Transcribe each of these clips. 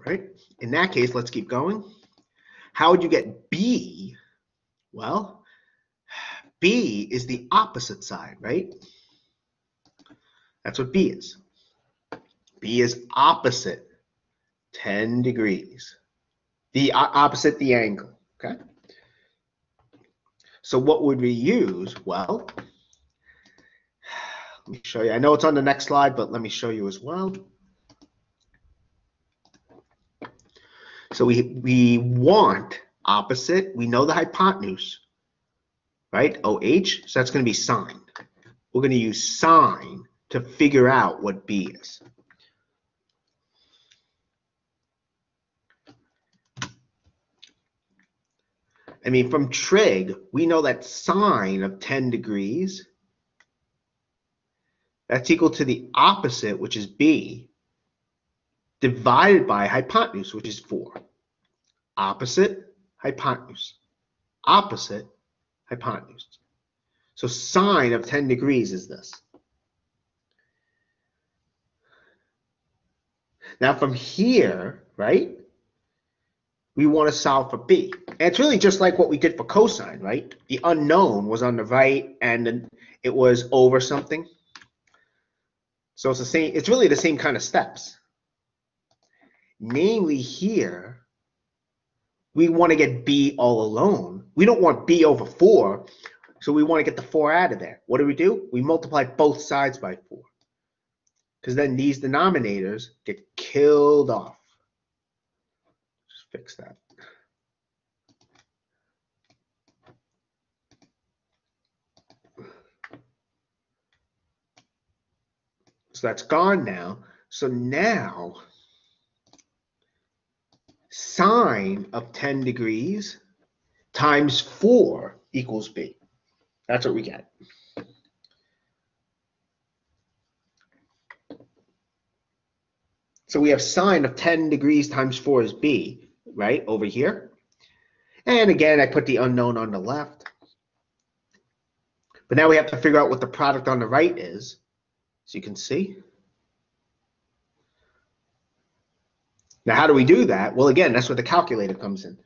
right? In that case, let's keep going. How would you get b? Well, b is the opposite side, right? That's what b is. B is opposite 10 degrees. The opposite the angle, okay? So what would we use? Well, let me show you. I know it's on the next slide, but let me show you as well. So we want opposite. We know the hypotenuse, right? OH, so that's going to be sine. We're going to use sine to figure out what B is. I mean, from trig, we know that sine of 10 degrees, that's equal to the opposite, which is B, divided by hypotenuse, which is 4. Opposite, hypotenuse. Opposite, hypotenuse. So sine of 10 degrees is this. Now from here, right, we want to solve for B. And it's really just like what we did for cosine, right? The unknown was on the right and it was over something. So it's the same, it's really the same kind of steps. Namely here, we want to get B all alone. We don't want B over 4, so we want to get the 4 out of there. What do? We multiply both sides by 4. Because then these denominators get killed off. Just fix that. So that's gone now. So now, sine of 10 degrees times 4 equals B. That's what we get. So we have sine of 10 degrees times 4 is B, right, over here. And again, I put the unknown on the left. But now we have to figure out what the product on the right is. So you can see. Now, how do we do that? Well, again, that's where the calculator comes in.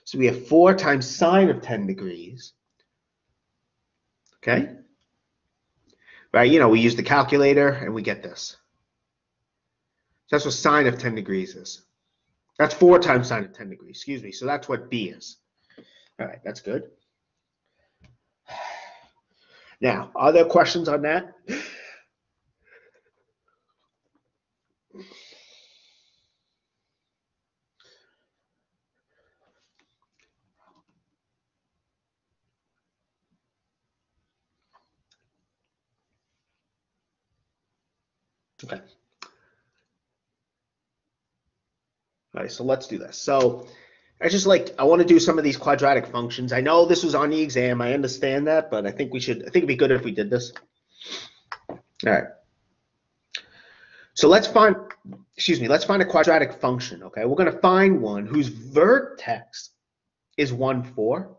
So we have 4 times sine of 10 degrees. Okay? Right, you know, we use the calculator and we get this. So that's what sine of 10 degrees is. That's 4 times sine of 10 degrees, excuse me. So that's what B is. All right, that's good. Now, are there questions on that? Okay. All right, so let's do this. So I want to do some of these quadratic functions. I know this was on the exam. I understand that, but I think it'd be good if we did this. All right. So let's find a quadratic function, okay? We're going to find one whose vertex is 1, 4.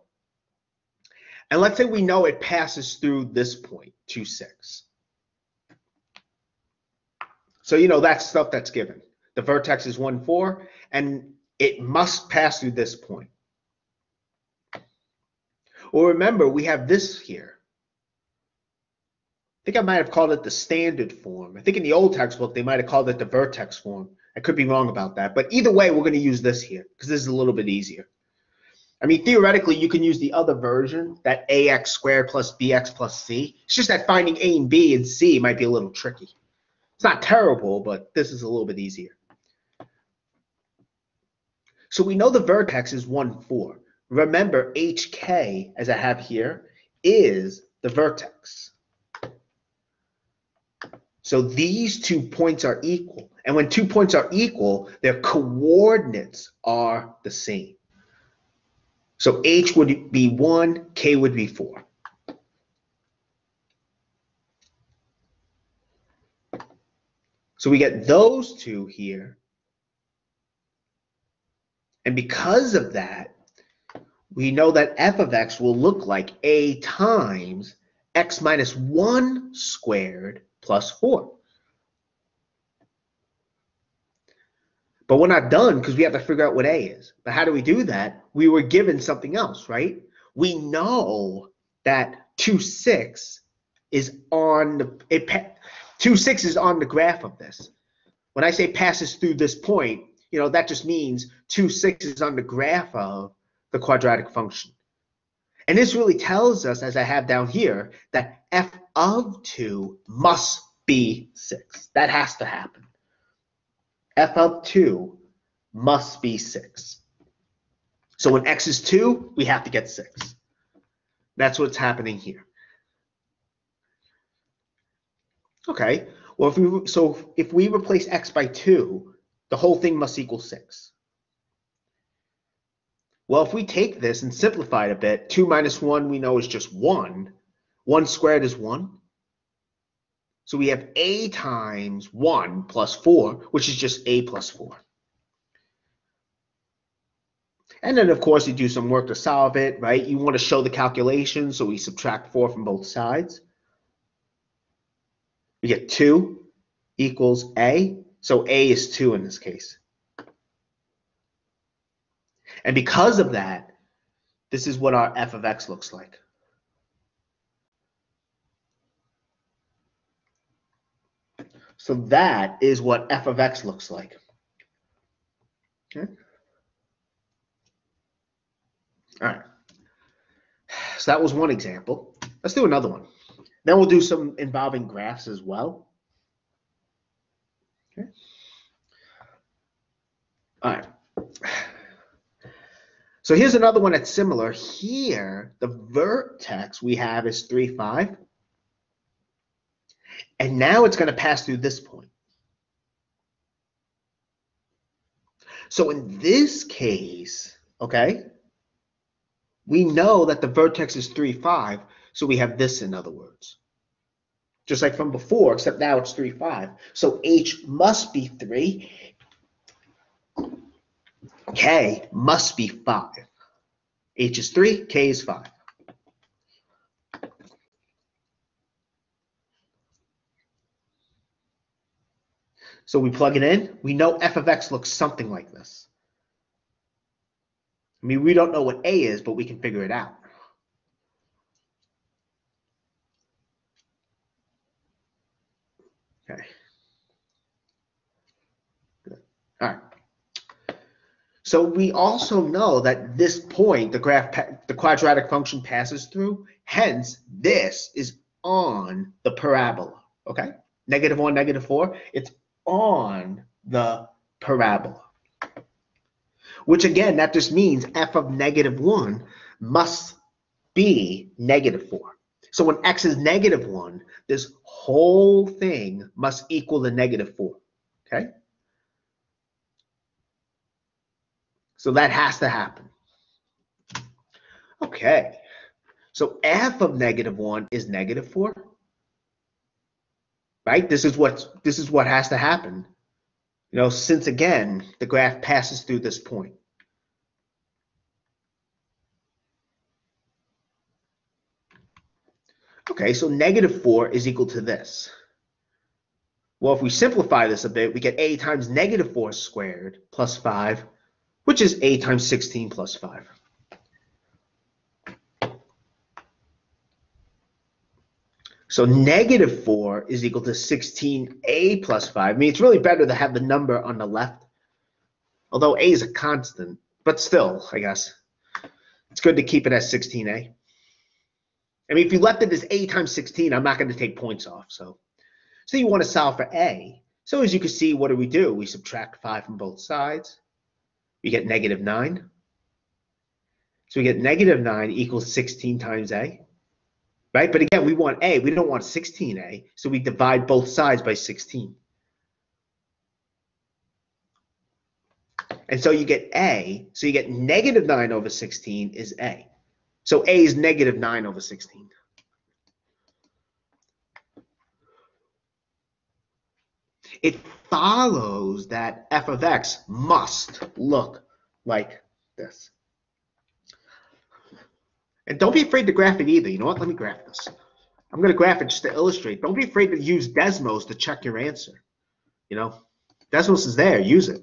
And let's say we know it passes through this point, 2, 6. So, you know, that's stuff that's given. The vertex is 1, 4, and it must pass through this point. Well, remember, we have this here. I think I might have called it the standard form. I think in the old textbook, they might have called it the vertex form. I could be wrong about that. But either way, we're going to use this here because this is a little bit easier. I mean, theoretically, you can use the other version, that ax squared plus bx plus c. It's just that finding a and b and c might be a little tricky. It's not terrible, but this is a little bit easier. So we know the vertex is 1, 4. Remember, hk, as I have here, is the vertex. So these 2 points are equal. And when 2 points are equal, their coordinates are the same. So h would be 1, k would be 4. So we get those 2 here. And because of that, we know that f of x will look like a times x minus 1 squared plus 4. But we're not done because we have to figure out what a is. But how do we do that? We were given something else, right? We know that 2, 6 is on the 2, 6 is on the graph of this. When I say passes through this point, that just means 2, 6 is on the graph of the quadratic function. And this really tells us, as I have down here, that f of 2 must be 6. That has to happen. F of 2 must be 6. So when x is 2, we have to get 6. That's what's happening here. Okay, well, if we replace x by 2, the whole thing must equal 6. Well, if we take this and simplify it a bit, 2 minus 1 we know is just 1. 1 squared is 1. So we have a times 1 plus 4, which is just a plus 4. And then, of course, you do some work to solve it, right? You want to show the calculation, so we subtract 4 from both sides. We get 2 equals a, so a is 2 in this case. And because of that, this is what our f of x looks like. So that is what f of x looks like. Okay. All right. So that was one example. Let's do another one. Then we'll do some involving graphs as well. Okay. All right. So here's another one that's similar. Here, the vertex we have is 3, 5. And now it's going to pass through this point. So in this case, okay, we know that the vertex is 3, 5. So we have this, in other words. Just like from before, except now it's 3, 5. So h must be 3. K must be 5. H is 3, K is 5. So we plug it in. We know f of x looks something like this. I mean, we don't know what a is, but we can figure it out. Okay. Good. All right. So we also know that this point, the quadratic function passes through. Hence, this is on the parabola. Okay. -1, -4. It's on the parabola. Which again, that just means f of -1 must be -4. So when x is -1, this whole thing must equal the -4. Okay? So that has to happen. Okay. So f of -1 is -4. Right? This is what has to happen. Since again, the graph passes through this point. Okay, so -4 is equal to this. Well, if we simplify this a bit, we get a times -4 squared plus 5, which is a times 16 plus 5. So -4 is equal to 16a plus 5. I mean, it's really better to have the number on the left, although a is a constant, but still, I guess, it's good to keep it as 16a. I mean, if you left it as a times 16, I'm not going to take points off. So you want to solve for a. So as you can see, what do? We subtract 5 from both sides. We get -9. So we get -9 equals 16 times a. Right? But again, we want a. We don't want 16a. So we divide both sides by 16. And so you get a. So you get -9 over 16 is a. So a is -9 over 16. It follows that f of x must look like this. And don't be afraid to graph it either. You know what? Let me graph this. I'm going to graph it just to illustrate. Don't be afraid to use Desmos to check your answer. Desmos is there. Use it.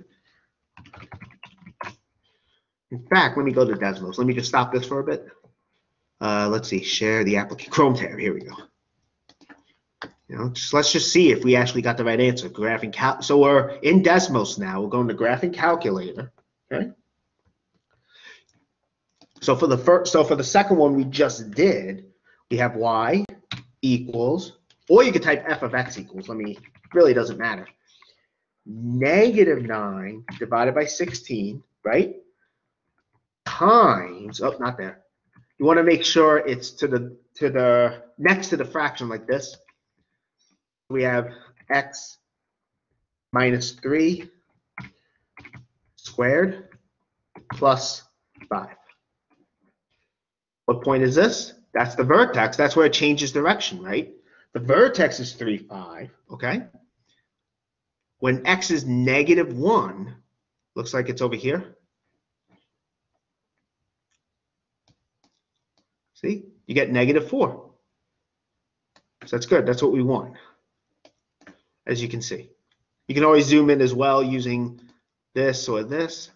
In fact, let me go to Desmos. Let me just stop this for a bit. Let's see, share the application Chrome tab. Here we go. Let's just see if we actually got the right answer. Graphing so we're in Desmos now. We're going to Graphing Calculator. Okay. So for the second one we just did, we have y equals, or you could type f of x equals. Really doesn't matter. -9 divided by 16, right? Times, oh, not there. You want to make sure it's to the next to the fraction like this. We have x minus 3 squared plus 5. What point is this? That's the vertex. That's where it changes direction, right? The vertex is 3, 5, okay? When x is -1, looks like it's over here. See? You get -4. So that's good. That's what we want, as you can see. You can always zoom in as well using this or this.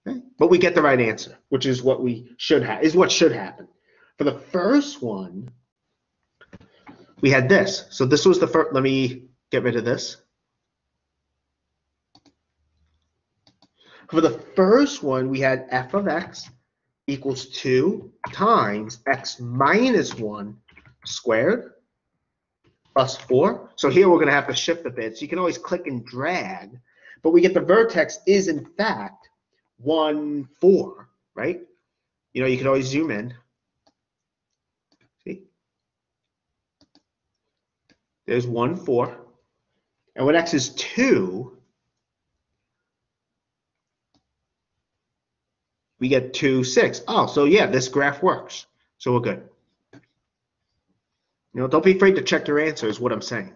Okay? But we get the right answer, which is what should happen. For the first one, we had this. So this was the first. Let me get rid of this. For the first one, we had f of x equals 2 times x minus 1 squared plus 4. So here we're going to have to shift a bit. So you can always click and drag, but we get the vertex is in fact 1, 4, right? You can always zoom in. See? There's 1, 4. And when x is 2, we get 2, 6. Oh, so yeah, this graph works. So we're good. Don't be afraid to check your answer is what I'm saying.